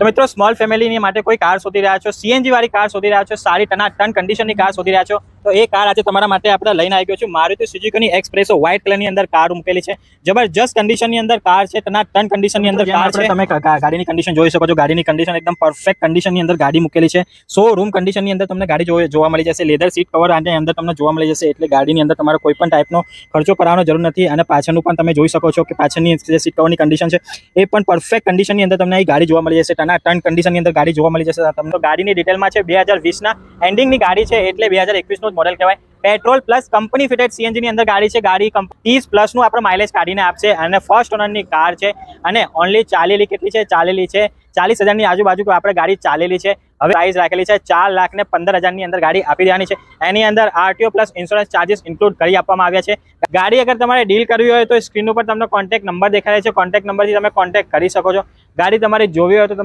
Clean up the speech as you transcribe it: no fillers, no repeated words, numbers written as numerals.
તો મિત્રો સ્મોલ ફેમિલીની માટે કોઈ કાર શોધી રહ્યા છો, સીએનજી વાળી કાર શોધી રહ્યા છો, સારી ટન કન્ડિશનની કાર શોધી રહ્યા છો, તો એ કાર આજે તમારા માટે આપણે લઈને આવી ગયો છું. મારુતિ સુઝુકીની એક્સપ્રેસો વ્હાઇટ કલરની અંદર કાર મૂકેલી છે. જબરજસ્ત કન્ડિશનની અંદર કાર છે, ટન કન્ડિશનની અંદર કાર છે. તમે ગાડીની કન્ડિશન જોઈ શકો છો. ગાડીની કન્ડિશન એકદમ પરફેક્ટ કન્ડિશનની અંદર ગાડી મૂકેલી છે. શોરૂમ કન્ડિશનની અંદર તમને ગાડી જોવા મળી જશે. લેધર સીટ કવર આની અંદર તમને જોવા મળી જશે, એટલે ગાડીની અંદર તમારે કોઈ પણ ટાઈપનો ખર્ચો કરવાનો જરૂર નથી. અને પાછળનું પણ તમે જોઈ શકો છો કે પાછળની જે સીટ કવરની કન્ડિશન છે એ પણ પરફેક્ટ કન્ડિશનની અંદર તમને ગાડી જોવા મળી જશે. ટન કન્ડિશનની અંદર ગાડી જોવા મળી જશે. તમને ગાડીની ડિટેલમાં છે 2020ના એન્ડિંગની ગાડી છે, એટલે 2021નું મોડેલ કહેવાય. Petrol plus company fitted CNG ની અંદર ગાડી છે. ગાડી 30+ નું આપણે માઇલેજ કાઢીને આપશે અને ફર્સ્ટ ઓનરની કાર છે. અને ઓનલી ચાલેલી કેટલી છે? ચાલેલી છે 40,000ની આજુબાજુ આપણે ગાડી ચાલેલી છે. હવે પ્રાઇસ રાખેલી છે 4,15,000 ની અંદર ગાડી આપી દેવાની છે. એની અંદર RTO plus insurance charges include કરી આપવામાં આવ્યા છે. ગાડી અગર તમારે ડીલ કરવી હોય તો સ્ક્રીન ઉપર તમને કોન્ટેક્ટ નંબર દેખાય છે. કોન્ટેક્ટ નંબરથી તમે કોન્ટેક્ટ કરી શકો છો. ગાડી તમારે જોવી હોય તો